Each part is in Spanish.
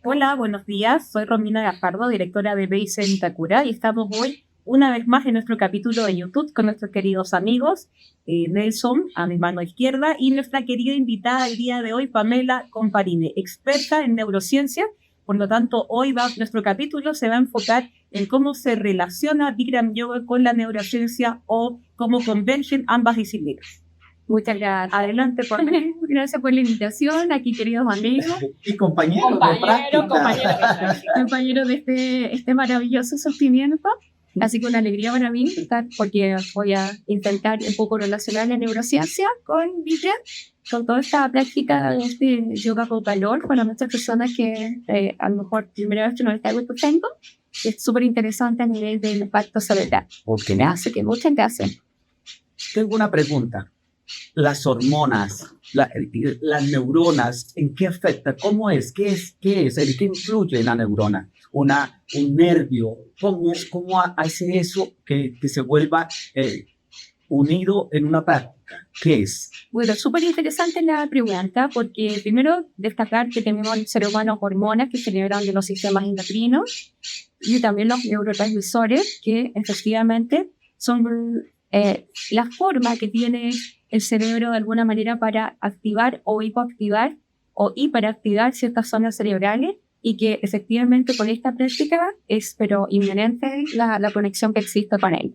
Hola, buenos días. Soy Romina Gajardo, directora de Beise en Itacura, y estamos hoy una vez más en nuestro capítulo de YouTube con nuestros queridos amigos Nelson, a mi mano izquierda, y nuestra querida invitada el día de hoy, Pamela Comparini, experta en neurociencia. Por lo tanto, nuestro capítulo se va a enfocar en cómo se relaciona Bikram Yoga con la neurociencia o cómo convergen ambas disciplinas. Muchas gracias. Adelante, Pamela. Gracias por la invitación, aquí queridos amigos. Y compañeros de práctica. Compañeros de este maravilloso sufrimiento. Así que una alegría para mí estar, porque voy a intentar un poco relacionar la neurociencia con Bikram, con toda esta práctica de este yoga con calor para muchas personas que a lo mejor primera vez que nos está escuchando. Es súper interesante a nivel del impacto cerebral, porque me hace que muchas gracias. Tengo una pregunta. Las hormonas, las neuronas, ¿en qué afecta? ¿Cómo es? ¿Qué es? ¿En qué influye en la neurona? Un nervio. ¿Cómo hace eso que se vuelva unido en una práctica? ¿Qué es? Bueno, súper interesante la pregunta, porque primero destacar que tenemos en el ser humano hormonas que se liberan de los sistemas endocrinos y también los neurotransmisores que efectivamente son la forma que tiene el cerebro de alguna manera para activar o hipoactivar o hiperactivar ciertas zonas cerebrales, y que efectivamente con esta práctica es pero inminente la conexión que existe con él.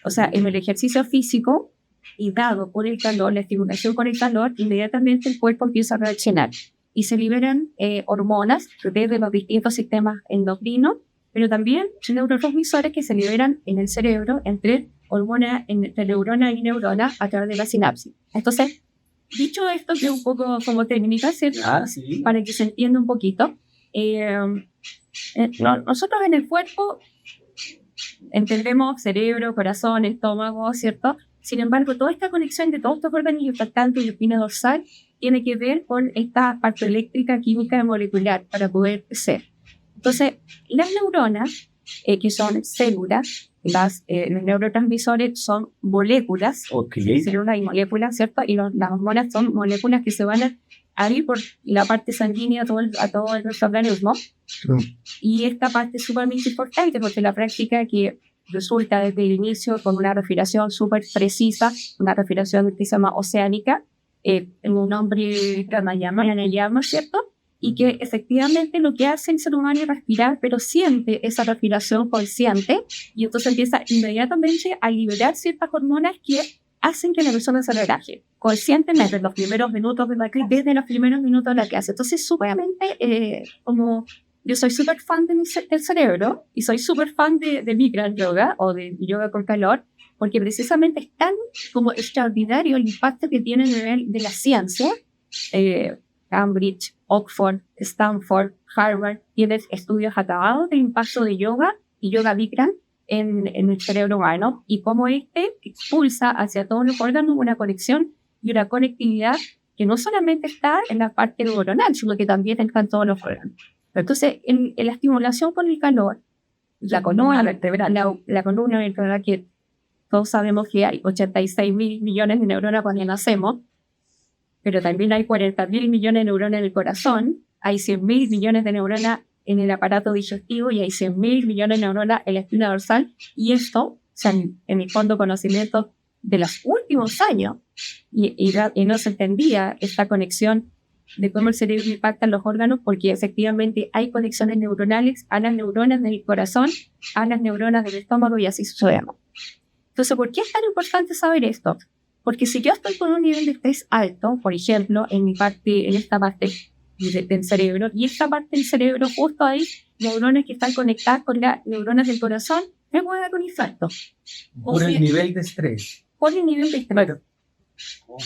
O sea, en el ejercicio físico y dado por el calor, la estimulación con el calor, inmediatamente el cuerpo empieza a reaccionar y se liberan hormonas desde los distintos sistemas endocrinos, pero también neurotransmisores que se liberan en el cerebro entre hormonas, entre neurona y neurona a través de la sinapsis. Entonces, dicho esto, que es un poco como técnica, ¿cierto? Sí. Para que se entienda un poquito, nosotros en el cuerpo entendemos cerebro, corazón, estómago, ¿cierto? Sin embargo, toda esta conexión de todos estos órganos impactantes y espina dorsal tiene que ver con esta parte eléctrica, química y molecular para poder ser. Entonces, las neuronas, que son células, los neurotransmisores son moléculas, células y moléculas, ¿cierto? Y las hormonas son moléculas que se van a ir por la parte sanguínea a todo el organismo. Y esta parte es sumamente importante porque la práctica que resulta desde el inicio con una respiración súper precisa, una respiración que se llama oceánica, en un nombre pranayama, ¿cierto? Y que efectivamente lo que hace el ser humano es respirar, pero siente esa respiración consciente y entonces empieza inmediatamente a liberar ciertas hormonas que hacen que la persona se relaje conscientemente en los primeros minutos de la clase, desde los primeros minutos de la clase. Entonces, súpermente, como yo soy súper fan del cerebro y soy súper fan de Bikram yoga o de yoga con calor, porque precisamente es tan como extraordinario el impacto que tiene a nivel de la ciencia. Cambridge, Oxford, Stanford, Harvard tienen estudios acabados del impacto de yoga y yoga Bikram en el cerebro humano y cómo este expulsa hacia todos los órganos una conexión y una conectividad que no solamente está en la parte neuronal, sino que también está en todos los órganos. Entonces, en la estimulación con el calor, la columna vertebral, que todos sabemos que hay 86 mil millones de neuronas cuando nacemos, pero también hay 40.000 millones de neuronas en el corazón, hay 100.000 millones de neuronas en el aparato digestivo y hay 100.000 millones de neuronas en la espina dorsal. Y esto, o sea, en mi fondo conocimiento de los últimos años, y no se entendía esta conexión de cómo el cerebro impacta en los órganos, porque efectivamente hay conexiones neuronales a las neuronas del corazón, a las neuronas del estómago y así sucedemos. Entonces, ¿por qué es tan importante saber esto? Porque si yo estoy con un nivel de estrés alto, por ejemplo, en esta parte del cerebro, y esta parte del cerebro justo ahí, neuronas que están conectadas con las neuronas del corazón, me puede dar un infarto. Por el nivel de estrés. Por el nivel de estrés.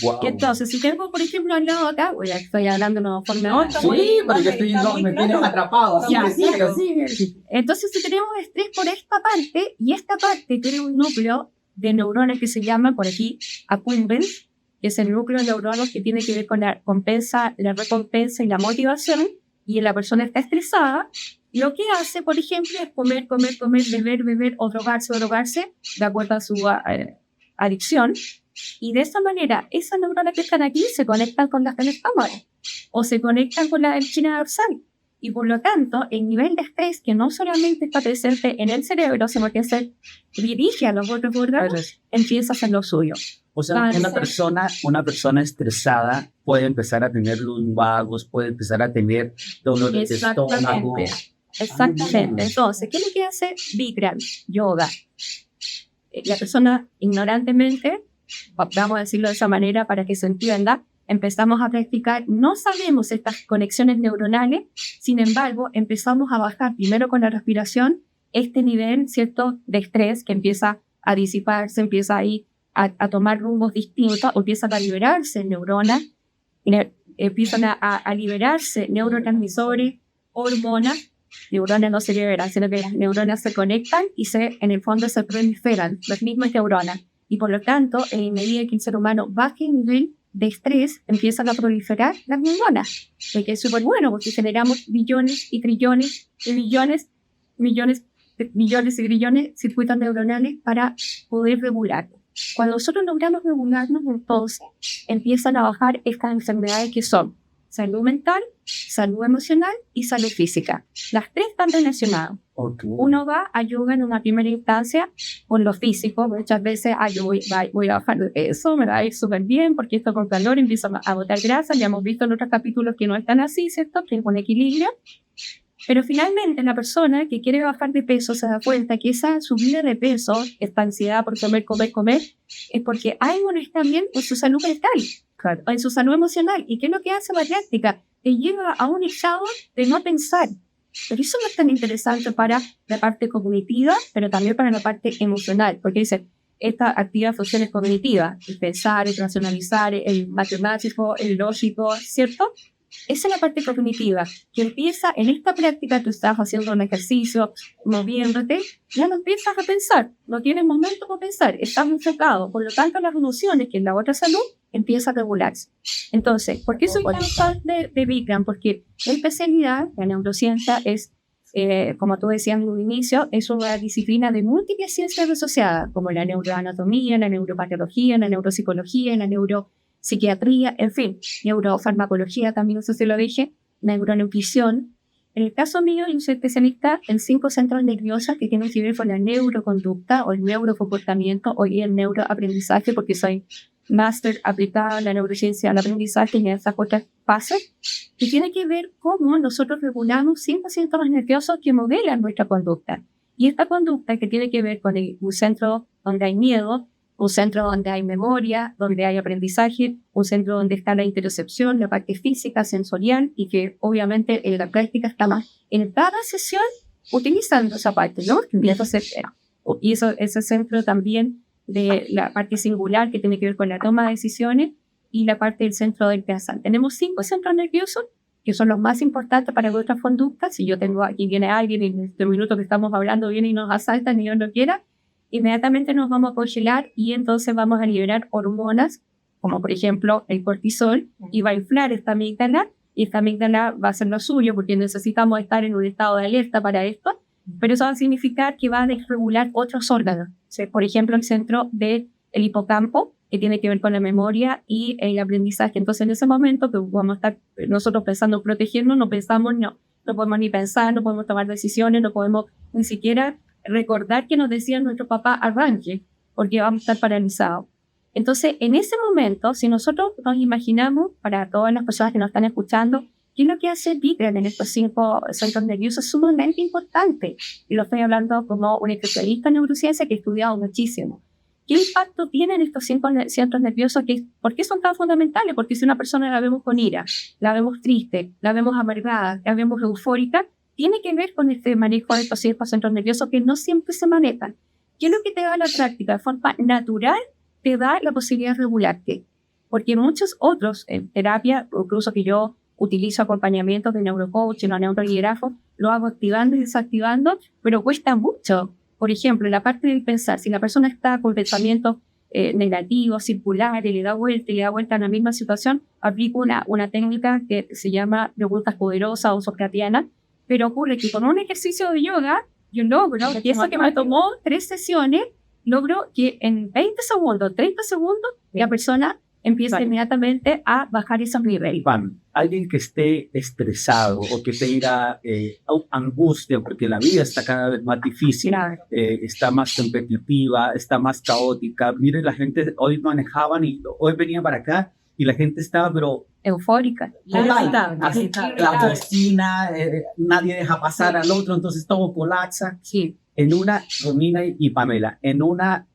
Wow. Entonces, si tengo, por ejemplo, al lado acá, ya estoy hablando de una forma... Sí, porque me tienes atrapado. Sí. Entonces, si tenemos estrés por esta parte, y esta parte tiene un núcleo de neuronas que se llama, por aquí, accumbens, que es el núcleo de neuronas que tiene que ver con la recompensa y la motivación, y la persona está estresada, lo que hace, por ejemplo, es comer, beber, o drogarse, de acuerdo a su adicción, y de esa manera, esas neuronas que están aquí se conectan con las del estómago, o se conectan con la espina dorsal, Y por lo tanto, el nivel de estrés que no solamente está presente en el cerebro, sino que se dirige a los otros órganos, empieza a hacer lo suyo. O sea, Entonces, una persona estresada puede empezar a tener lumbagos, puede empezar a tener dolores de estómago. Exactamente. Entonces, ¿qué es lo que hace Bikram? Yoga. La persona ignorantemente, vamos a decirlo de esa manera para que se entienda, empezamos a practicar, no sabemos estas conexiones neuronales, sin embargo, empezamos a bajar primero con la respiración este nivel, ¿cierto?, de estrés que empieza a disiparse, empieza a ir a tomar rumbos distintos, empiezan a liberarse neuronas, empiezan a liberarse neurotransmisores, hormonas. Neuronas no se liberan, sino que las neuronas se conectan y en el fondo se proliferan las mismas neuronas. Y por lo tanto, en medida que el ser humano baje el nivel de estrés, empiezan a proliferar las neuronas. Que es súper bueno porque generamos billones y trillones y millones y trillones de circuitos neuronales para poder regular. Cuando nosotros logramos regularnos, entonces empiezan a bajar estas enfermedades que son salud mental, salud emocional y salud física. Las tres están relacionadas. Okay. Uno va a yoga en una primera instancia con lo físico. Muchas veces yo voy a bajar de peso, me va a ir súper bien porque esto con calor empieza a botar grasa. Ya hemos visto en otros capítulos que no están así, ¿cierto? Que es un equilibrio. Pero finalmente la persona que quiere bajar de peso se da cuenta que esa subida de peso, esta ansiedad por comer, es porque algo no está bien en su salud mental, claro, en su salud emocional. ¿Y qué es lo que hace la práctica? Te lleva a un estado de no pensar. Pero eso no es tan interesante para la parte cognitiva, pero también para la parte emocional, porque dice, esta activa funciones cognitivas, el pensar, el racionalizar, el matemático, el lógico, ¿cierto? Esa es la parte cognitiva, que empieza en esta práctica, tú estás haciendo un ejercicio, moviéndote, ya no empiezas a pensar, no tienes momento para pensar, estás enfocado, por lo tanto las emociones, que es la otra salud, empieza a regularse. Entonces, ¿por qué soy tan fan de Bikram? Porque la especialidad, la neurociencia, es, como tú decías en un inicio, es una disciplina de múltiples ciencias asociadas, como la neuroanatomía, la neuropatología, la neuropsicología, la neuropsiquiatría, en fin, neurofarmacología también, no sé si lo dije, neuronutrición. En el caso mío, yo soy especialista en 5 centros nerviosos que tienen que ver con la neuroconducta o el neurocomportamiento o el neuroaprendizaje, porque soy máster aplicada en la neurociencia al aprendizaje y en esas otras fases, que tiene que ver cómo nosotros regulamos 5 centros nerviosos que modelan nuestra conducta. Y esta conducta que tiene que ver con un centro donde hay miedo, un centro donde hay memoria, donde hay aprendizaje, un centro donde está la interocepción, la parte física, sensorial, y que obviamente en la práctica está más en cada sesión utilizando esa parte, ¿no? Y ese centro también de la parte singular que tiene que ver con la toma de decisiones y la parte del centro del pensar. Tenemos 5 centros nerviosos que son los más importantes para nuestras conductas. Si yo tengo aquí, viene alguien y en este minuto que estamos hablando viene y nos asalta, ni Dios lo quiera, inmediatamente nos vamos a congelar y entonces vamos a liberar hormonas, como por ejemplo el cortisol, y va a inflar esta amígdala, y esta amígdala va a hacer lo suyo porque necesitamos estar en un estado de alerta para esto, pero eso va a significar que va a desregular otros órganos. Por ejemplo, el centro del hipocampo, que tiene que ver con la memoria y el aprendizaje. Entonces, en ese momento que vamos a estar nosotros pensando en protegernos, no podemos ni pensar, no podemos tomar decisiones, no podemos ni siquiera recordar que nos decía nuestro papá arranque, porque vamos a estar paralizados. Entonces, en ese momento, si nosotros nos imaginamos, para todas las personas que nos están escuchando, ¿qué es lo que hace Bikram en estos 5 centros nerviosos? Es sumamente importante. Y lo estoy hablando como un especialista en neurociencia que he estudiado muchísimo. ¿Qué impacto tienen estos 5 centros nerviosos? ¿Por qué son tan fundamentales? Porque si una persona la vemos con ira, la vemos triste, la vemos amargada, la vemos eufórica, tiene que ver con este manejo de estos 5 centros nerviosos que no siempre se manejan. ¿Qué es lo que te da la práctica? De forma natural, te da la posibilidad de regularte. Porque muchos otros, en terapia, incluso que yo utilizo acompañamientos de neurocoaching o neuroliderazgo, lo hago activando y desactivando, pero cuesta mucho. Por ejemplo, en la parte del pensar, si la persona está con pensamientos negativos, circulares, le da vuelta en la misma situación, aplico una técnica que se llama preguntas poderosas o socratiana, pero ocurre que con un ejercicio de yoga, yo logro, y eso que me tomó 3 sesiones, logro que en 20 segundos, 30 segundos, la persona empieza inmediatamente a bajar esos niveles. Pam, alguien que esté estresado o que tenga angustia porque la vida está cada vez más difícil, Claro. Está más competitiva, está más caótica. Miren, la gente hoy manejaban y hoy venía para acá y la gente estaba, pero Eufórica. la bocina, nadie deja pasar al otro, entonces todo colapsa. Sí. En una, Romina y Pamela, en una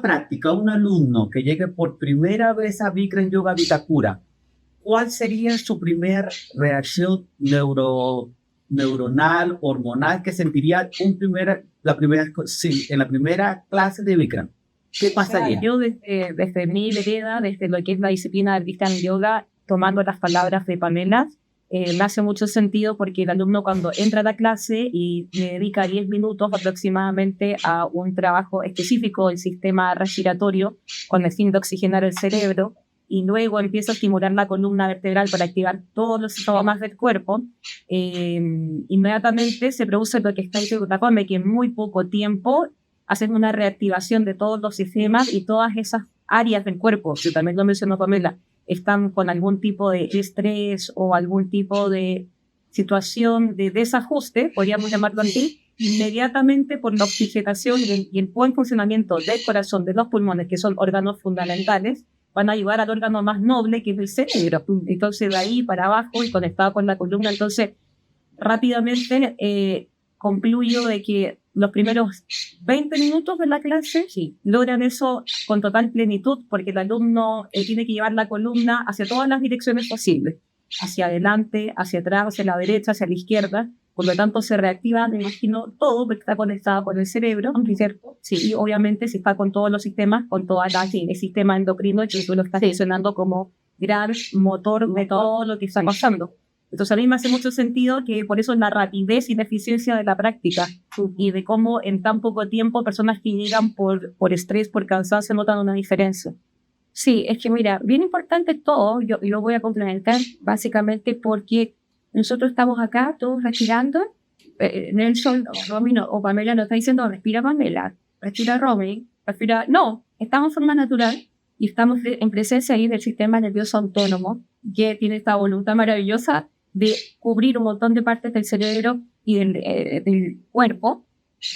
práctica, un alumno que llegue por primera vez a Bikram Yoga Vitacura, ¿cuál sería su primera reacción neuronal, hormonal que sentiría en la primera clase de Bikram? ¿Qué pasaría? Yo desde mi vereda, desde lo que es la disciplina del Bikram Yoga, tomando las palabras de Pamela, me hace mucho sentido porque el alumno cuando entra a la clase y le dedica 10 minutos aproximadamente a un trabajo específico del sistema respiratorio con el fin de oxigenar el cerebro y luego empieza a estimular la columna vertebral para activar todos los sistemas del cuerpo, inmediatamente se produce lo que está diciendo Pame, que en muy poco tiempo hacen una reactivación de todos los sistemas y todas esas áreas del cuerpo, que también lo mencionó Pamela, están con algún tipo de estrés o algún tipo de situación de desajuste, podríamos llamarlo así, inmediatamente por la oxigenación y el buen funcionamiento del corazón, de los pulmones, que son órganos fundamentales, van a ayudar al órgano más noble, que es el cerebro. Entonces, de ahí para abajo y conectado con la columna, entonces, rápidamente concluyo de que los primeros 20 minutos de la clase logran eso con total plenitud porque el alumno tiene que llevar la columna hacia todas las direcciones posibles, hacia adelante, hacia atrás, hacia la derecha, hacia la izquierda. Por lo tanto, se reactiva, me imagino, todo porque está conectado con el cerebro, ¿cierto? Sí, y obviamente si está con todos los sistemas, con todo el sistema endocrino, que tú lo estás mencionando como gran motor de todo lo que está pasando. Entonces a mí me hace mucho sentido que por eso la rapidez y la eficiencia de la práctica y de cómo en tan poco tiempo personas que llegan por estrés, por cansancio, notan una diferencia. Sí, es que mira, bien importante todo, yo lo voy a complementar básicamente porque nosotros estamos acá todos respirando, Nelson o Romy o Pamela nos está diciendo respira Pamela, respira Romy, respira... No, estamos de forma natural y estamos en presencia ahí del sistema nervioso autónomo que tiene esta voluntad maravillosa de cubrir un montón de partes del cerebro y del cuerpo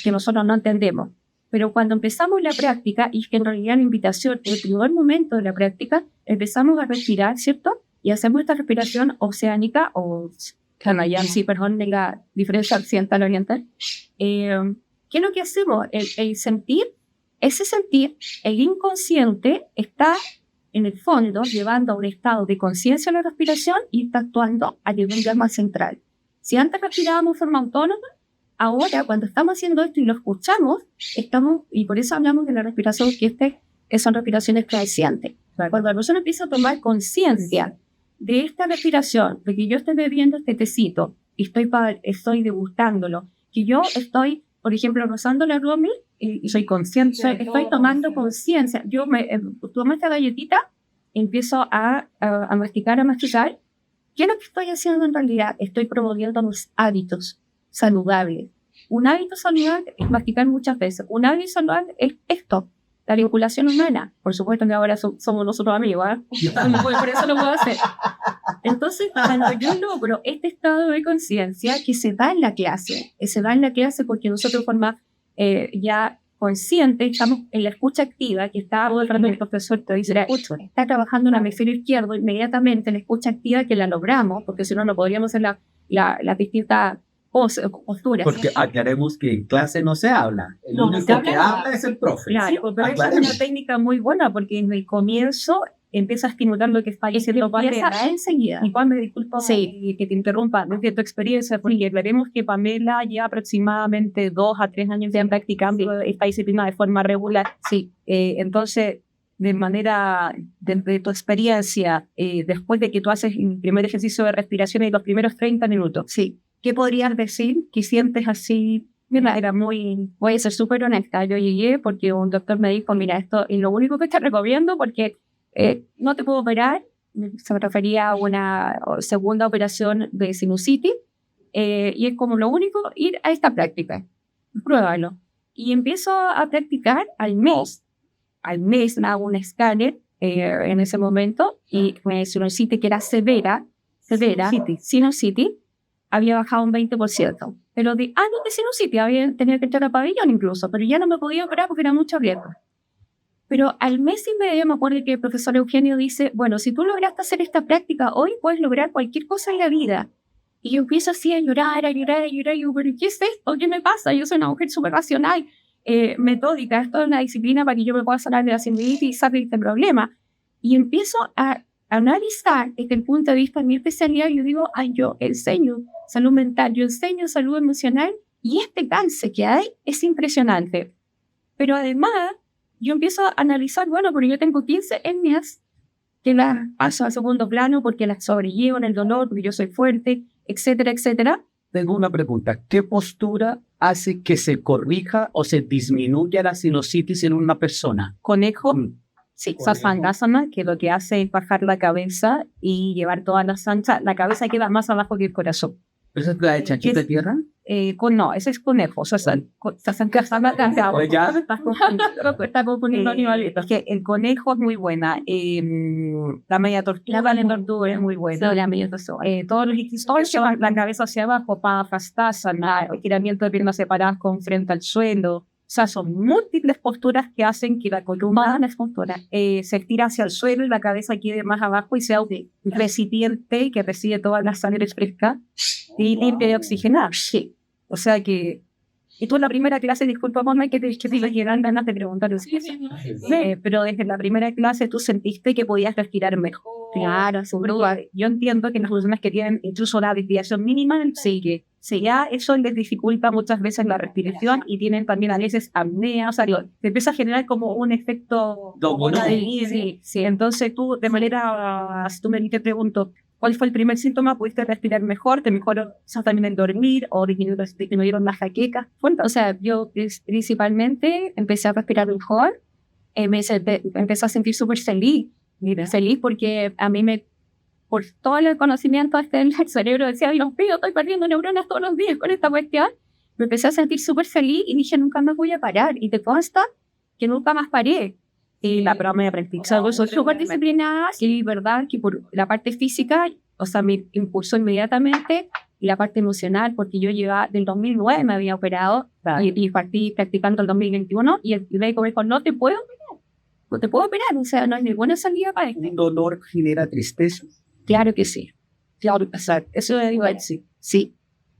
que nosotros no entendemos. Pero cuando empezamos la práctica, y que en realidad la invitación, en el primer momento de la práctica, empezamos a respirar, ¿cierto? Y hacemos esta respiración oceánica, o Kanayam, sí, perdón, de la diferencia occidental-oriental. ¿Qué es lo que hacemos? El sentir, ese sentir, el inconsciente está en el fondo, llevando a un estado de conciencia la respiración y está actuando a nivel ya más central. Si antes respirábamos de forma autónoma, ahora cuando estamos haciendo esto y lo escuchamos, y por eso hablamos de la respiración, que son respiraciones conscientes. Cuando la persona empieza a tomar conciencia de esta respiración, de que yo estoy bebiendo este tecito y estoy degustándolo, que yo estoy, por ejemplo, rozando la Romy, y soy consciente, estoy tomando conciencia. Yo tomo esta galletita, empiezo a masticar, ¿Qué es lo que estoy haciendo en realidad? Estoy promoviendo los hábitos saludables. Un hábito saludable es masticar muchas veces. Un hábito saludable es esto, la vinculación humana. Por supuesto que ahora somos nosotros amigos, ¿eh? Por eso lo puedo hacer. Entonces, cuando yo logro este estado de conciencia que se da en la clase, porque nosotros de forma ya consciente estamos en la escucha activa, que está todo el rato el profesor te dice, está trabajando en el hemisferio izquierdo, inmediatamente la escucha activa que la logramos, porque si no, no podríamos hacer las distintas posturas. Porque aclaremos que en clase no se habla, el único que habla es el profe. Claro, pero es una técnica muy buena, porque en el comienzo empieza a estimular lo que está diciendo Pamela enseguida. Y Pamela, disculpa que te interrumpa, desde tu experiencia, porque veremos que Pamela lleva aproximadamente 2 a 3 años ya practicando esta disciplina de forma regular. Sí. Entonces, de tu experiencia, después de que tú haces el primer ejercicio de respiración en los primeros 30 minutos, ¿qué podrías decir que sientes así? Mira, voy a ser súper honesta, yo llegué porque un doctor me dijo, mira, esto es lo único que te recomiendo porque no te puedo operar, se refería a una segunda operación de sinusitis, y es como lo único ir a esta práctica, pruébalo. Y empiezo a practicar al mes hago un escáner en ese momento, y mi sinusitis, que era severa, sinusitis, había bajado un 20%. Pero de años de sinusitis había tenido que entrar a pabellón incluso, pero ya no me podía operar porque era mucho riesgo. Pero al mes y medio me acuerdo que el profesor Eugenio dice, bueno, si tú lograste hacer esta práctica hoy, puedes lograr cualquier cosa en la vida. Y yo empiezo así a llorar, y yo, pero ¿qué es esto? ¿Qué me pasa? Yo soy una mujer súper racional, metódica, esto es una disciplina para que yo me pueda sanar de la sinusitis y salir de este problema. Y empiezo a analizar desde el punto de vista de mi especialidad, yo digo, yo enseño salud mental, yo enseño salud emocional, y este cáncer que hay es impresionante. Pero además, yo empiezo a analizar, bueno, porque yo tengo 15 etnias que las paso a segundo plano porque las sobrellevo en el dolor, porque yo soy fuerte, etcétera, etcétera. Tengo una pregunta. ¿Qué postura hace que se corrija o se disminuya la sinusitis en una persona? Conejo, sí, Conejo. Sasangasana, que lo que hace es bajar la cabeza y llevar todas las anchas. La cabeza queda más abajo que el corazón. ¿Esa es la de chanchito de tierra? No, ese es conejo. Sasangasana, Pues ya. está confundiendo animalitos. Que el conejo es muy buena. La media tortuga, es muy buena. Todos los ejercicios llevan la cabeza hacia abajo, Padahastasana, estiramiento de piernas separadas con frente al suelo. O sea, son múltiples posturas que hacen que la columna se estira hacia el suelo y la cabeza quede más abajo y sea un recipiente que recibe toda la sangre fresca y limpia y oxigenada. Sí. O sea que... Y tú en la primera clase, disculpa, mamá, que te llegan ganas de preguntar. Pero desde la primera clase tú sentiste que podías respirar mejor. Claro, seguro. Yo entiendo que las personas que tienen incluso la desviación mínima, sí, que ya eso les dificulta muchas veces la respiración y tienen también a veces apnea. O sea, se empieza a generar como un efecto... Sí, entonces tú, de manera, si tú te pregunto, ¿cuál fue el primer síntoma? ¿Pudiste respirar mejor? ¿Te mejoró quizás también el dormir? ¿O disminuyeron las jaquecas? O sea, yo principalmente empecé a respirar mejor. Empecé a sentir súper feliz. Feliz porque a mí por todo el conocimiento el cerebro decía, Dios mío, estoy perdiendo neuronas todos los días con esta cuestión. Me empecé a sentir súper feliz y dije, nunca más voy a parar. Y te consta que nunca más paré. Y la prueba me practicado. Soy súper disciplinada, sí, verdad, que por la parte física, o sea, me impulsó inmediatamente, y la parte emocional, porque yo llevaba, del 2009 me había operado, y partí practicando el 2021, y el médico me dijo, no te puedo operar, o sea, no hay ninguna salida para esto. ¿Un dolor genera tristeza? Claro que sí. Claro, eso le digo a él, sí.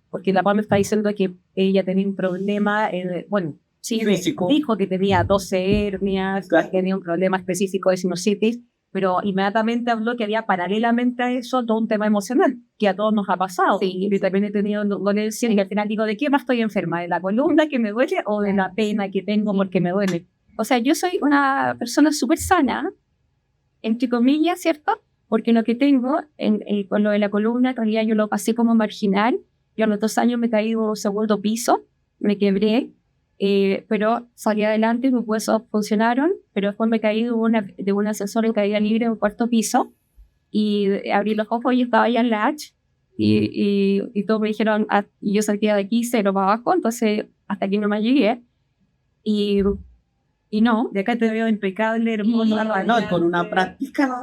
Porque la mamá me está diciendo que ella tenía un problema, sí, físico. Dijo que tenía 12 hernias, que tenía un problema específico de sinusitis, pero inmediatamente habló que había paralelamente a eso todo un tema emocional, que a todos nos ha pasado. Sí. Yo también he tenido dolencia y al final digo, ¿de qué más estoy enferma? ¿De la columna que me duele o de la pena que tengo porque me duele? O sea, yo soy una persona súper sana, entre comillas, ¿cierto? Porque lo que tengo, con lo de la columna, en realidad yo lo pasé como marginal. Yo a los 2 años me caí de un segundo piso, me quebré, pero salí adelante, mis huesos funcionaron, pero después me caí de un ascensor en caída libre en un 4º piso, y abrí los ojos y estaba allá en la H, y todos me dijeron, y yo salía de aquí 0 para abajo, entonces hasta aquí no me llegué, y no. De acá te veo impecable, hermoso. No, con una práctica.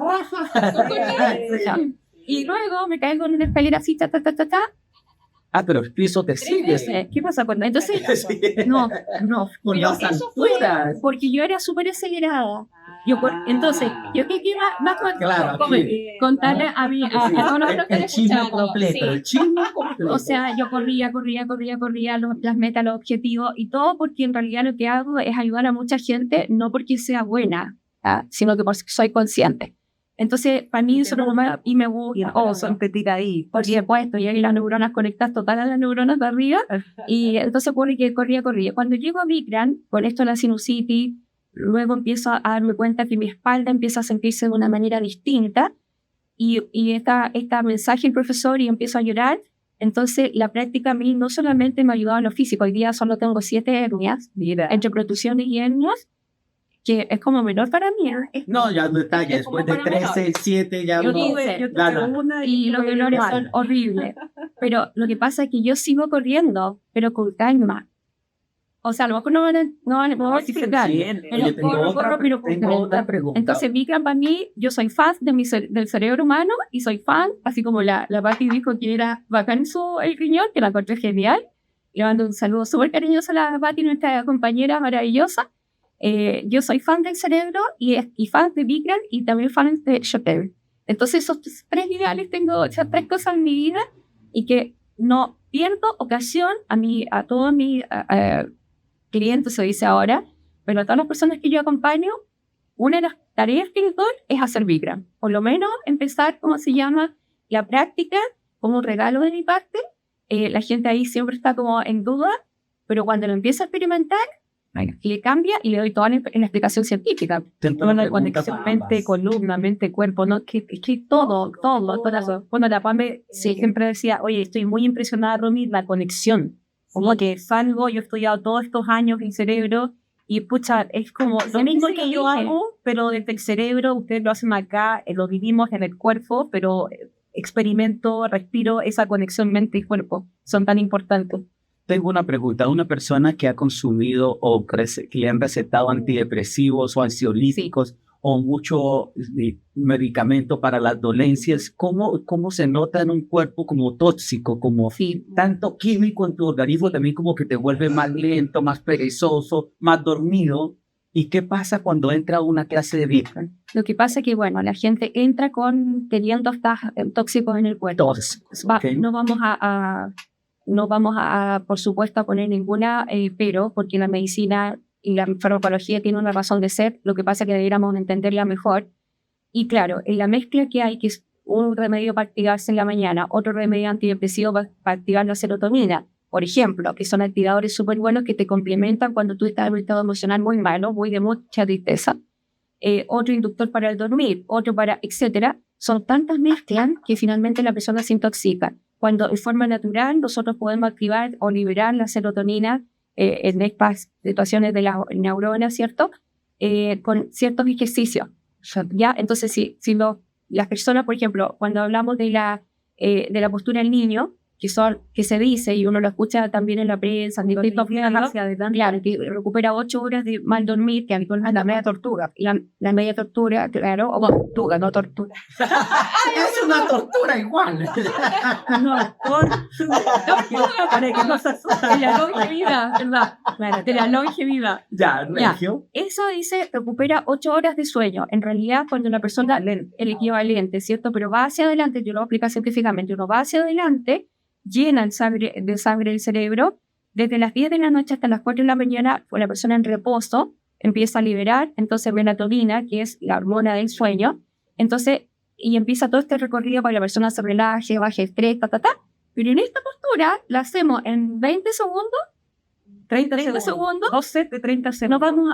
Y luego me caigo en una escalera así, Pero el piso te sigue. ¿Qué pasa cuando? Entonces, no. Con las alturas. Porque yo era súper acelerada. Entonces, yo que más Claro, contarle a mí, el chisme completo, el chisme completo. O sea, yo corría las metas, los objetivos y todo, porque en realidad lo que hago es ayudar a mucha gente, no porque sea buena, sino que porque soy consciente. Entonces, para mí eso y me gusta. son petitas ahí. Por supuesto, y ahí las neuronas conectadas total a las neuronas de arriba. Y entonces ocurre que corría. Cuando llego a Micran, con esto de la sinusitis, luego empiezo a darme cuenta que mi espalda empieza a sentirse de una manera distinta. Y esta mensaje el profesor y empiezo a llorar. Entonces, la práctica a mí no solamente me ha ayudado en lo físico. Hoy día solo tengo 7 hernias, entre protrusiones y hernias, que es como menor para mí. No, ya no está, ya después de 13, 7, ya no. Y los dolores son horribles. Pero lo que pasa es que yo sigo corriendo, pero con calma. O sea, a lo mejor no van a explicar. Oye, tengo otra pregunta. Entonces, Bikram para mí, yo soy fan del cerebro humano y soy fan, así como la Pati dijo que era bacán el riñón, que la encontré genial. Le mando un saludo súper cariñoso a la Pati, nuestra compañera maravillosa. Yo soy fan del cerebro y fan de Bikram y también fan de Choteau. Entonces, esos tres ideales, tengo esas tres cosas en mi vida y que no pierdo ocasión a todos mis clientes, se dice ahora, pero a todas las personas que yo acompaño, una de las tareas que les doy es hacer Bikram. Por lo menos empezar, ¿cómo se llama? La práctica, como un regalo de mi parte. La gente ahí siempre está como en duda, pero cuando lo empieza a experimentar, le cambia y le doy toda la explicación científica. Bueno, conexión mente-columna, mente-cuerpo, ¿no? Que todo. Bueno, la Pame siempre decía, oye, estoy muy impresionada, Romy, la conexión. Como que salgo, yo he estudiado todos estos años en cerebro y, pucha, es como lo mismo que yo hago, pero desde el cerebro, ustedes lo hacen acá, lo vivimos en el cuerpo, pero experimento, respiro, esa conexión mente y cuerpo son tan importantes. Tengo una pregunta. Una persona que ha consumido o que le han recetado antidepresivos o ansiolíticos o mucho medicamento para las dolencias, ¿cómo se nota en un cuerpo como tóxico, como tanto químico en tu organismo, también como que te vuelve más lento, más perezoso, más dormido? ¿Y qué pasa cuando entra una clase de Bikram? Lo que pasa es que, bueno, la gente entra teniendo estos tóxicos en el cuerpo. Okay. No vamos a, por supuesto, a poner ninguna pero, porque la medicina y la farmacología tienen una razón de ser. Lo que pasa es que deberíamos entenderla mejor. Y claro, en la mezcla que hay, que es un remedio para activarse en la mañana, otro remedio antidepresivo para activar la serotonina, por ejemplo, que son activadores súper buenos que te complementan cuando tú estás en un estado emocional muy malo, muy de mucha tristeza. Otro inductor para el dormir, otro para, etcétera. Son tantas mezclas que finalmente la persona se intoxica. Cuando de forma natural nosotros podemos activar o liberar la serotonina en estas situaciones de las neuronas, ¿cierto? Con ciertos ejercicios. ¿Ya? Entonces, si las personas, por ejemplo, cuando hablamos de la postura del niño, que se dice, y uno lo escucha también en la prensa, claro, que recupera 8 horas de mal dormir, que habitualmente la media tortura. La media tortura, claro, o tortuga, no tortura. Es una tortura igual. No, para que no se asuste. De la longevidad, ¿verdad? Claro, de la longevidad. Ya, Regio. Eso dice, recupera 8 horas de sueño. En realidad, cuando una persona, el equivalente, ¿cierto? Pero va hacia adelante, yo lo voy a explicar científicamente, uno va hacia adelante, llena de sangre el cerebro, desde las 10 de la noche hasta las 4 de la mañana, la persona en reposo empieza a liberar, entonces melatonina, que es la hormona del sueño, entonces, y empieza todo este recorrido para que la persona se relaje, baje estrés, pero en esta postura la hacemos en 20 segundos, 30 segundos, 12 de 30 segundos, no vamos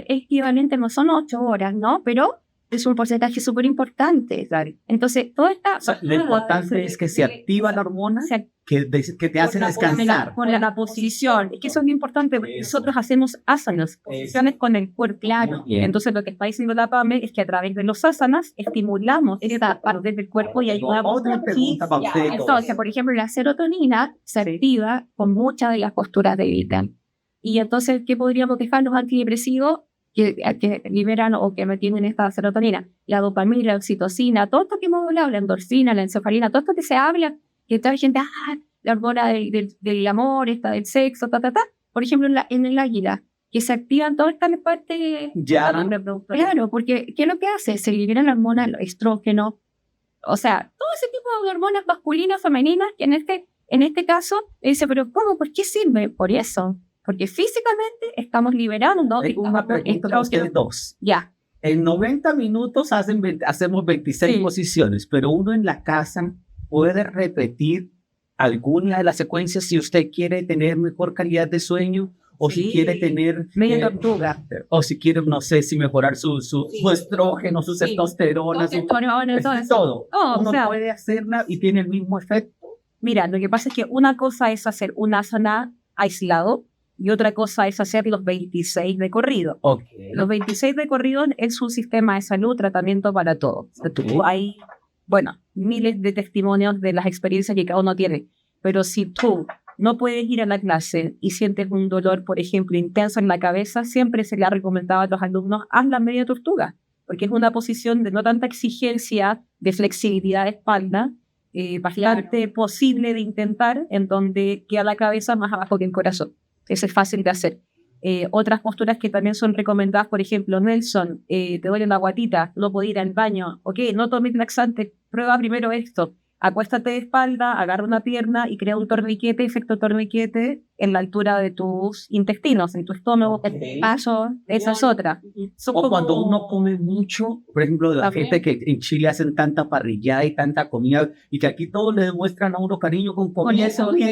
equivalente, no son 8 horas, ¿no? Pero es un porcentaje súper importante. Entonces, todo está... O sea, lo importante es que se activa la hormona que te hace descansar. Con la posición. Es que eso es muy importante porque nosotros hacemos asanas, posiciones con el cuerpo. Claro. Entonces, lo que está diciendo la PAME es que a través de los asanas estimulamos esta parte del cuerpo y ayudamos. Otra pregunta para ustedes. Entonces, por ejemplo, la serotonina se activa con muchas de las posturas de Bikram. Y entonces, ¿qué podríamos dejar los antidepresivos? Que liberan o que mantienen esta serotonina, la dopamina, la oxitocina, todo esto que hemos hablado, la endorfina, la encefalina, todo esto que se habla, que toda la gente, la hormona del amor, esta del sexo, por ejemplo, en el águila, que se activan todas estas partes. Claro, porque ¿qué es lo que hace? Se liberan la hormona, el estrógeno, o sea, todo ese tipo de hormonas masculinas, femeninas, que en este caso, dice, pero ¿cómo? ¿Por qué sirve? Por eso. Porque físicamente estamos liberando. Una pregunta para ustedes dos. Ya. En 90 minutos hacemos 26 posiciones, pero uno en la casa puede repetir alguna de las secuencias si usted quiere tener mejor calidad de sueño o si quiere tener... media tortuga. O si quiere, no sé, si mejorar su estrógeno, su testosterona, todo. Uno puede hacerla y tiene el mismo efecto. Mira, lo que pasa es que una cosa es hacer un asana aislado, y otra cosa es hacer los 26 de corrido. Okay. Los 26 de corrido es un sistema de salud, tratamiento para todo. Okay. Hay, miles de testimonios de las experiencias que cada uno tiene. Pero si tú no puedes ir a la clase y sientes un dolor, por ejemplo, intenso en la cabeza, siempre se le ha recomendado a los alumnos, haz la media tortuga, porque es una posición de no tanta exigencia, de flexibilidad de espalda, bastante posible de intentar, en donde queda la cabeza más abajo que el corazón. Eso es fácil de hacer. Otras posturas que también son recomendadas, por ejemplo, Nelson, te duele la guatita, no puedes ir al baño, ok, no tomes laxante, prueba primero esto, acuéstate de espalda, agarra una pierna y crea un torniquete, efecto torniquete, en la altura de tus intestinos, en tu estómago, paso, esa es otra. O cuando uno come mucho, por ejemplo, la gente que en Chile hacen tanta parrillada y tanta comida, y que aquí todos le demuestran a uno cariño con comida,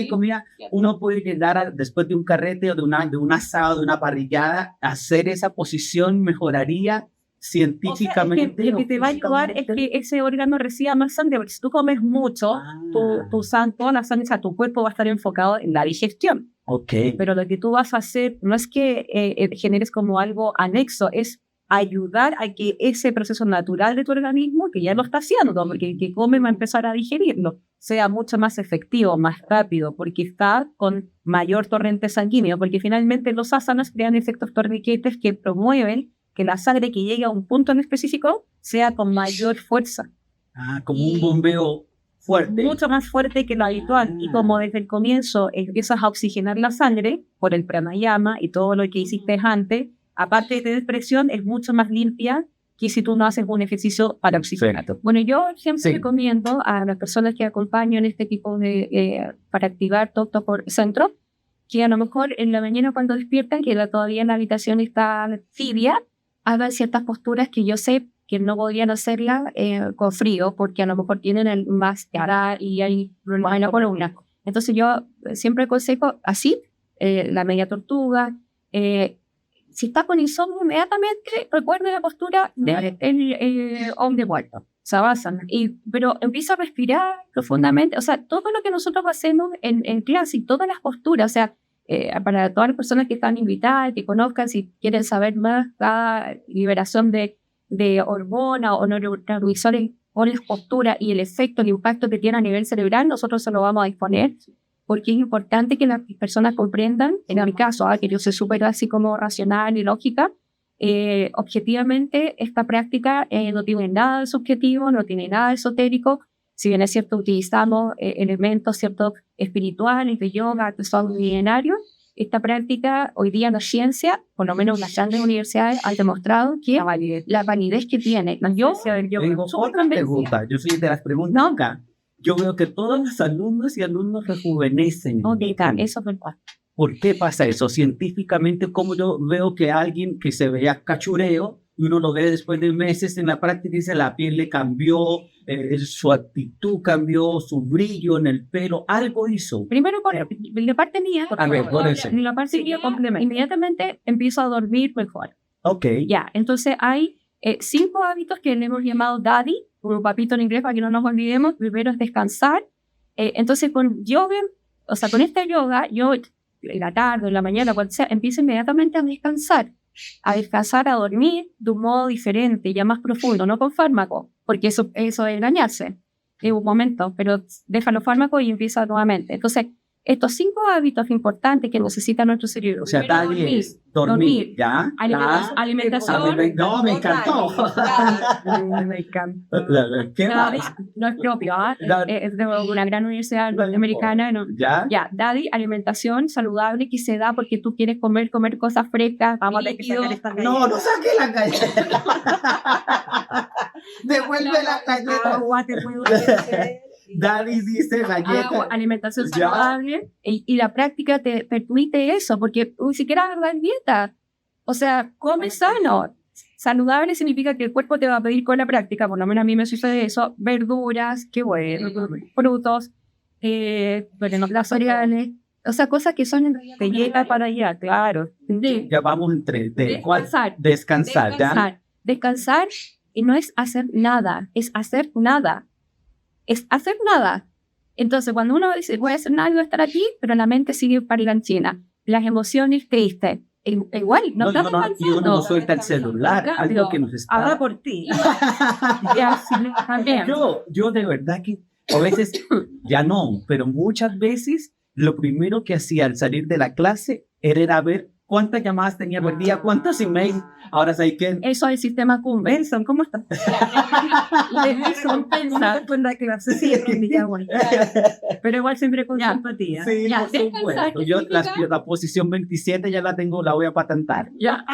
comida, uno puede llegar después de un carrete o de un asado, de una parrillada, hacer esa posición mejoraría científicamente. O sea, lo que te va a ayudar es que ese órgano reciba más sangre, porque si tú comes mucho, toda la sangre, o sea, tu cuerpo va a estar enfocado en la digestión. Okay. Pero lo que tú vas a hacer no es que generes como algo anexo, es ayudar a que ese proceso natural de tu organismo, que ya lo está haciendo, porque el que come va a empezar a digerirlo, sea mucho más efectivo, más rápido, porque está con mayor torrente sanguíneo, porque finalmente los asanas crean efectos torniquetes que promueven que la sangre que llegue a un punto en específico sea con mayor fuerza. Como un bombeo fuerte. Mucho más fuerte que lo habitual. Y como desde el comienzo empiezas a oxigenar la sangre por el pranayama y todo lo que hiciste antes, aparte de tener presión, es mucho más limpia que si tú no haces un ejercicio para oxigenar. Bueno, yo siempre recomiendo a las personas que acompaño en este tipo de para activar Tok por centro, que a lo mejor en la mañana cuando despiertan, que todavía la habitación está tibia, hagan ciertas posturas que yo sé que no podrían hacerla con frío, porque a lo mejor tienen el máscara y hay problemas en la columna. Entonces yo siempre aconsejo así, la media tortuga. Si está con insomnio, inmediatamente recuerde la postura del hombre muerto, Savasana. Pero empieza a respirar profundamente. O sea, todo lo que nosotros hacemos en clase y todas las posturas, o sea, para todas las personas que están invitadas, que conozcan, si quieren saber más, cada liberación de hormonas o neurotransmisores o las posturas y el efecto, el impacto que tiene a nivel cerebral, nosotros se lo vamos a disponer, porque es importante que las personas comprendan, en mi caso, que yo soy súper así como racional y lógica, objetivamente esta práctica no tiene nada de subjetivo, no tiene nada de esotérico. Si bien es cierto, utilizamos elementos ciertos espirituales, de yoga, que son milenarios, esta práctica hoy día en la ciencia, por lo menos las grandes universidades, han demostrado que la validez que tiene. Tengo otra pregunta. Yo soy de las preguntas. Nunca. Yo veo que todos los alumnos y alumnos rejuvenecen. Eso es verdad. ¿Por qué pasa eso? Científicamente, como yo veo que alguien que se veía cachureo, y uno lo ve después de meses en la práctica y dice la piel le cambió, su actitud cambió, su brillo en el pelo, algo hizo. Primero, la parte mía, la parte mía, inmediatamente empiezo a dormir mejor. Ok. Ya, entonces hay 5 hábitos que le hemos llamado DADI, como papito en inglés, para que no nos olvidemos. Primero es descansar. Entonces con yoga, o sea, con este yoga, yo en la tarde, en la mañana, cuando sea, empiezo inmediatamente a descansar, a dormir de un modo diferente, ya más profundo, no con fármacos, porque eso es engañarse en un momento, pero deja los fármacos y empieza nuevamente. Entonces, estos 5 hábitos importantes que necesita nuestro cerebro. O sea, dormir, ¿ya? Alimentación. No, me encantó. Me encantó. No es propio, es de una gran universidad norteamericana. No. ¿Ya? Daddy, alimentación saludable que se da porque tú quieres comer cosas frescas. Vamos a tener que sacar esta galleta. No saque la galleta. Devuelve la galleta. Agua, te puedo decir. Daddy dice galleta. Alimentación saludable y la práctica te permite eso, porque ni siquiera hagas dieta. O sea, come sano. Saludable significa que el cuerpo te va a pedir con la práctica, por lo menos a mí me sucede eso, verduras, qué bueno, frutos, las cereales, o sea, cosas que son te llega para allá, claro. Ya vamos entre descansar, ¿ya? Descansar y no es hacer nada, es hacer nada. Es hacer nada. Entonces, cuando uno dice, voy a hacer nada y voy a estar aquí, pero la mente sigue parlanchina. Las emociones tristes. Igual, no estamos cansando. Y uno no suelta el celular, algo que nos está... Habla por ti. Yo de verdad que a veces, ya no, pero muchas veces lo primero que hacía al salir de la clase era ver cuántas llamadas tenía por día, cuántos emails. Ahora sé que... Eso es el sistema Kuhn. Benson, ¿cómo estás? Benson, pensar por la clase. Sí, es que ya, bueno. Pero igual siempre con simpatía. Sí, Ya, por supuesto. descansar, Yo ¿qué significa? la posición 27 ya la tengo, la voy a patentar. Ya.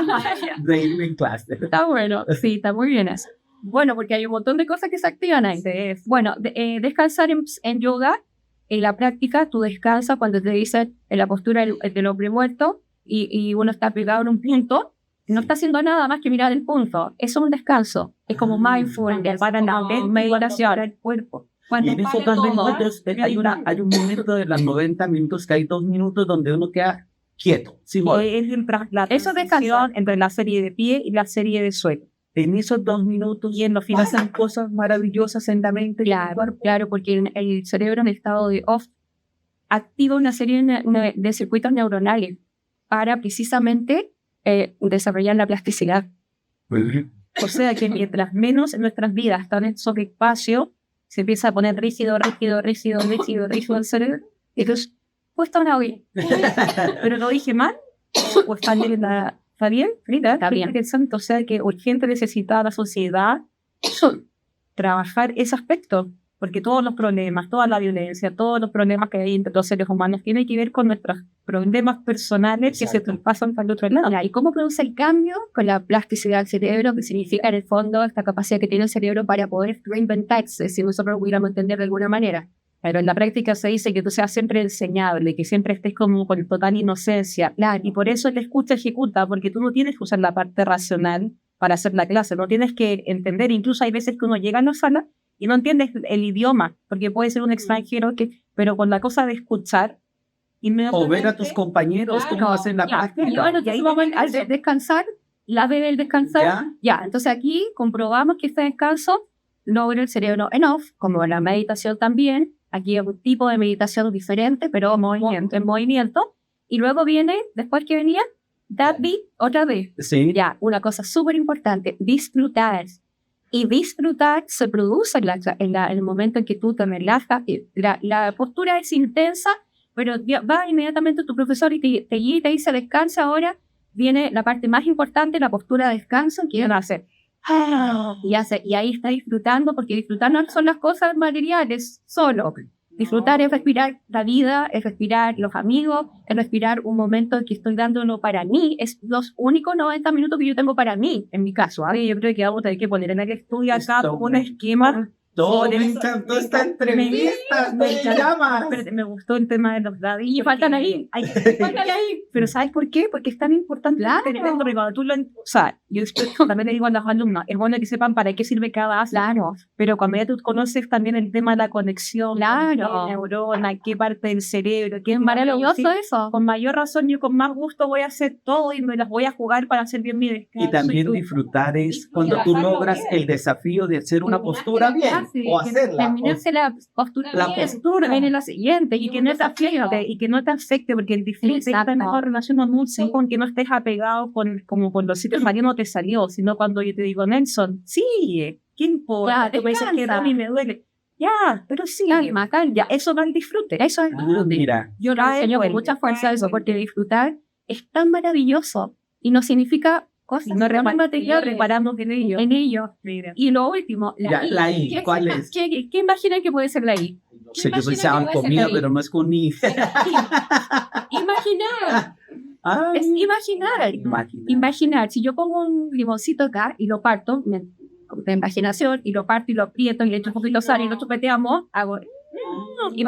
De irme en clase. Está bueno. Sí, está muy bien eso. Bueno, porque hay un montón de cosas que se activan ahí. Bueno, descansar en yoga, en la práctica, tú descansas cuando te dicen en la postura del hombre muerto y uno está pegado en un punto, no está haciendo nada más que mirar el punto. Eso es un descanso. Es como mindfulness, para la meditación. El cuerpo. Y en esos 2 minutos, hay un momento de los 90 minutos que hay 2 minutos donde uno queda quieto, sin mover. Es la Eso descansa. transición entre la serie de pie y la serie de suelo. En esos 2 minutos Y en los finales pasan cosas maravillosas en la mente. Claro, porque el cerebro en estado de off activa una serie de circuitos neuronales para precisamente desarrollar la plasticidad. O sea que mientras menos en nuestras vidas están en esos espacios, se empieza a poner rígido el cerebro. Y entonces, cuesta una olla. Pero lo dije mal, pues está bien, Frida, Está bien. interesante. O sea que urgente necesita la sociedad trabajar ese aspecto, porque todos los problemas, toda la violencia, todos los problemas que hay entre los seres humanos tienen que ver con nuestros problemas personales que se traspasan para el otro lado. ¿Y cómo produce el cambio? Con la plasticidad del cerebro, que significa en el fondo esta capacidad que tiene el cerebro para poder reinventarse, si nosotros lo pudiéramos entender de alguna manera. Pero en la práctica se dice que tú seas siempre enseñable, que siempre estés como con total inocencia. Claro. Y por eso te escucha ejecuta, porque tú no tienes que usar la parte racional para hacer la clase, no tienes que entender. Incluso hay veces que uno llega a la sala y no entiendes el idioma, porque puede ser un extranjero, pero con la cosa de escuchar, O ver a tus compañeros cómo hacen la práctica. Y bueno, ya ahí vamos a descansar, la B del descansar. Ya, entonces aquí comprobamos que este descanso logra el cerebro en off, como la meditación también. Aquí es un tipo de meditación diferente, pero en movimiento. Y luego viene, después que venía, that beat, otra vez. Sí. Ya, una cosa súper importante, disfrutar. Y disfrutar se produce en el momento en que tú te relajas. La postura es intensa, pero va inmediatamente tu profesor y te guía y te dice descansa ahora. Viene la parte más importante, la postura de descanso, que uno hace. Y ahí está disfrutando, porque disfrutar no son las cosas materiales solo. Disfrutar es respirar la vida, es respirar los amigos, es respirar un momento en que estoy dándolo para mí. Es los únicos 90 minutos que yo tengo para mí, en mi caso. Yo creo que vamos a tener que poner en el estudio acá como un esquema. Me encantó esta entrevista, Me gustó el tema de los dadillos. Y faltan ahí. Faltan ahí. Pero ¿sabes por qué? Porque es tan importante. Claro. Porque cuando tú o sea, yo también le digo a los alumnos, es bueno que sepan para qué sirve cada ácido. Claro. Pero cuando ya tú conoces también el tema de la conexión, Claro. qué neurona, qué parte del cerebro, qué Es maravilloso eso. Con mayor razón, yo con más gusto voy a hacer todo y me las voy a jugar para hacer bien mi descanso. Y también disfrutar es cuando tú logras el desafío de hacer una postura bien o hacerla. Terminarse la postura La bien. postura Viene la siguiente. y que no te afecte, porque el disfrute está mejor relacionado mucho con que no estés apegado como con los sitios que no te salió, sino cuando yo te digo, Nelson, sí, ¿qué importa? Ya, Tú me dices que a mí me duele. Ya, pero sí, ya, eso va al disfrute. Eso es Mira. Yo lo enseño con mucha fuerza eso, porque disfrutar es tan maravilloso y no significa cosas. No materiales. reparamos en ello. Mira. Y lo último, La I, ¿cuál es? ¿Qué imaginan que puede ser la I? No sé, yo soy saben comida, pero no es con I. Imaginar. Ah, Es imaginar. Imaginar. Si yo pongo un limoncito acá y lo parto, de imaginación, y lo parto y lo aprieto y le echo un poquito de sal y lo chupeteamos, hago. Y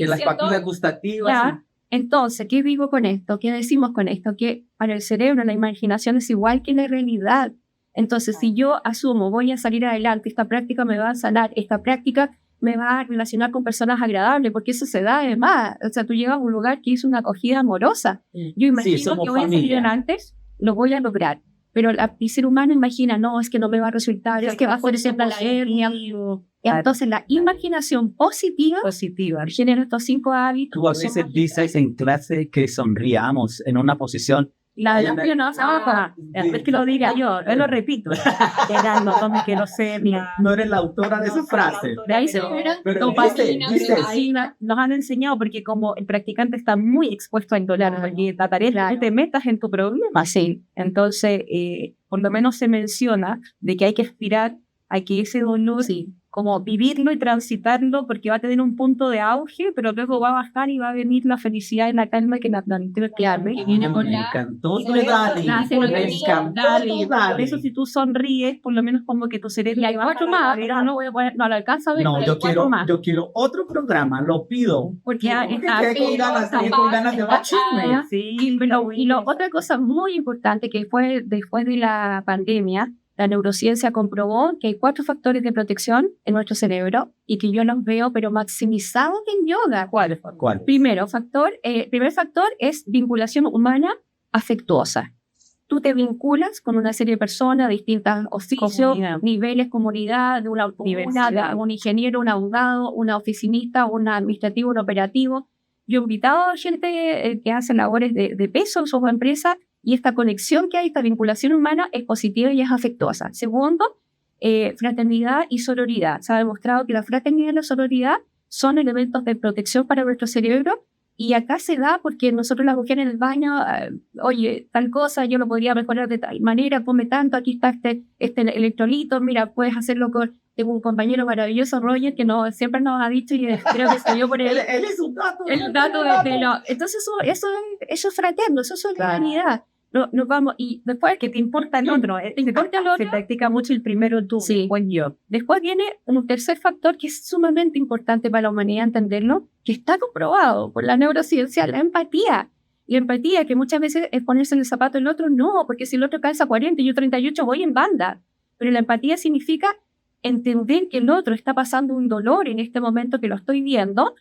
en las papilas gustativas. Ya. Entonces, ¿qué digo con esto? ¿Qué decimos con esto? Que para el cerebro la imaginación es igual que la realidad. Entonces, si yo asumo, voy a salir adelante, esta práctica me va a sanar, esta práctica me va a relacionar con personas agradables, porque eso se da además. O sea, tú llegas a un lugar que es una acogida amorosa. Yo imagino que voy a salir antes, lo voy a lograr. Pero el ser humano imagina, no, es que no me va a resultar, es que va a ser siempre la hernia. Entonces, la imaginación positiva genera estos 5 hábitos. Tú a veces dices en clase que sonriamos en una posición La de no se baja. Es que lo diga yo lo repito. Era no que lo sé. No eres la autora de esa frase. De ahí se pero dice, ahí nos han enseñado, porque como el practicante está muy expuesto a intolerar, y la tarea es que te metas en tu problema. Sí. Entonces, por lo menos se menciona de que hay que aspirar a que ese dolor, como vivirlo y transitarlo, porque va a tener un punto de auge, pero luego va a bajar y va a venir la felicidad y la calma que la plantea clave. Me encantó tu Dali. Por eso si tú sonríes, por lo menos como que tu cerebro... Y hay otro más, no lo alcanza a ver. No, yo quiero otro programa, lo pido. Porque hay con ganas de machismo. Sí, pero otra cosa muy importante que fue después de la pandemia, la neurociencia comprobó que hay 4 factores de protección en nuestro cerebro y que yo los veo pero maximizados en yoga. ¿Cuál? Primer factor es vinculación humana afectuosa. Tú te vinculas con una serie de personas, distintas oficios, niveles, comunidad, de un ingeniero, un abogado, una oficinista, un administrativo, un operativo. Yo he invitado a gente que hace labores de peso en sus empresas, y esta conexión que hay, esta vinculación humana es positiva y es afectuosa. Segundo, fraternidad y sororidad. Se ha demostrado que la fraternidad y la sororidad son elementos de protección para nuestro cerebro, y acá se da porque nosotros las mujeres en el baño, oye, tal cosa, yo lo podría mejorar de tal manera, come tanto, aquí está este electrolito, mira, puedes hacerlo con... Tengo un compañero maravilloso, Roger, que siempre nos ha dicho, y creo que salió por él. Él es un dato. Entonces eso es fraterno, eso es solidaridad. Nos vamos, y después que te importa el otro, se practica mucho el primero tú, después yo. Después viene un tercer factor que es sumamente importante para la humanidad entenderlo, que está comprobado por la neurociencia, la empatía. Y empatía, que muchas veces es ponerse en el zapato del otro, no, porque si el otro calza 40 y yo 38, voy en banda. Pero la empatía significa entender que el otro está pasando un dolor en este momento que lo estoy viendo,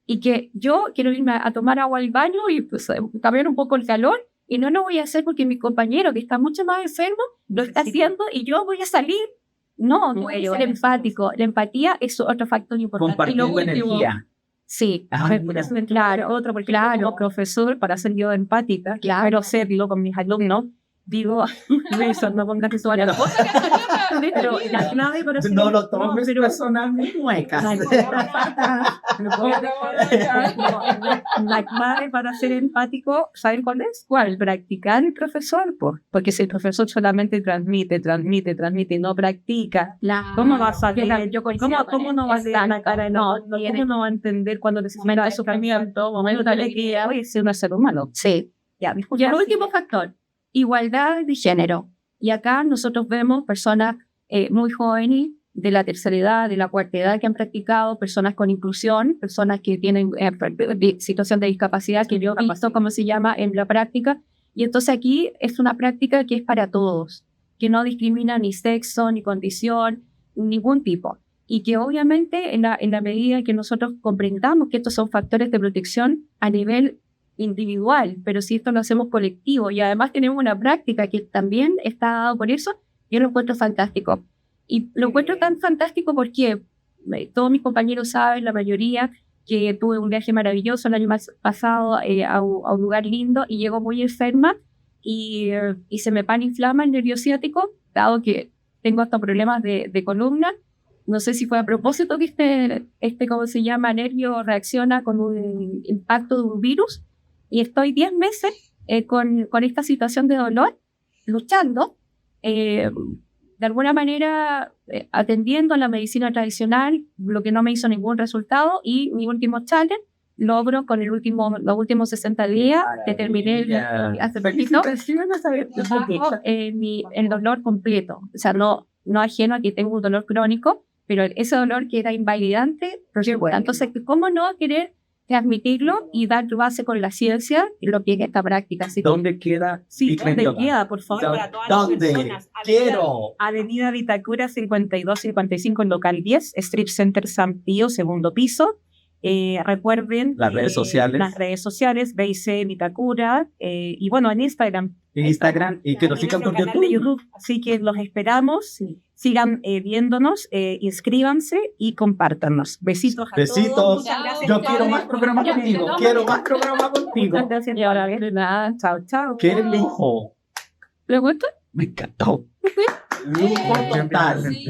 y que yo quiero irme a tomar agua al baño y pues, cambiar un poco el calor, y no lo voy a hacer porque mi compañero, que está mucho más enfermo, lo está haciendo y yo voy a salir. No hay que ser empático. La empatía es otro factor importante. Compartir energía. Sí, claro, porque como profesor, para ser yo empática, pero serlo con mis alumnos, digo, no pongas eso a la cosa. Pero la clave para ser... No lo tomes personalmente, muecas. La clave para ser empático, ¿saben cuál es? ¿Cuál? Practicar el profesor. Porque si el profesor solamente transmite y no practica, ¿cómo va a salir? ¿Cómo no va a estar la cara? ¿Cómo no va a entender cuando decís, mira, eso cambia en todo momento, tal que voy a ser un ser humano? Sí. Y el último factor, igualdad de género. Y acá nosotros vemos personas muy jóvenes, de la tercera edad, de la cuarta edad, que han practicado, personas con inclusión, personas que tienen situación de discapacidad, que yo he visto cómo se llama en la práctica. Y entonces aquí es una práctica que es para todos, que no discrimina ni sexo, ni condición, ningún tipo. Y que obviamente en la medida que nosotros comprendamos que estos son factores de protección a nivel individual, pero si esto lo hacemos colectivo y además tenemos una práctica que también está dado por eso, yo lo encuentro fantástico. Y lo encuentro tan fantástico porque todos mis compañeros saben, la mayoría, que tuve un viaje maravilloso el año pasado a un lugar lindo, y llego muy enferma y se me inflama el nervio ciático, dado que tengo hasta problemas de columna. No sé si fue a propósito que ¿cómo se llama? Nervio reacciona con un impacto de un virus, y estoy 10 meses con esta situación de dolor, luchando, de alguna manera atendiendo a la medicina tradicional, lo que no me hizo ningún resultado, y mi último challenge logro con los últimos 60 días que terminé hace poquito el dolor completo, o sea, no ajeno a que tengo un dolor crónico, pero ese dolor que era invalidante, entonces, ¿cómo no querer transmitirlo y dar base con la ciencia en lo que es esta práctica? ¿Dónde queda? Sí, ¿dónde queda, por favor? ¿Dónde? Quiero. Avenida Vitacura 5255 en local 10, Strip Center San Pío, segundo piso. Recuerden Las redes sociales. Las redes sociales, Beisen Vitacura, y bueno, en Instagram. Instagram, y que nos sigan por Canal de YouTube. YouTube. Así que los esperamos. Sigan viéndonos, inscríbanse y compártanos. Besitos a Besitos. todos. Muchas gracias. Yo quiero más programas contigo. Quiero más programas contigo. Muchas gracias. Y ahora de nada. Chao, chao. ¿Qué lujo? ¿Le gusta? Me encantó. Lujo total. Sí.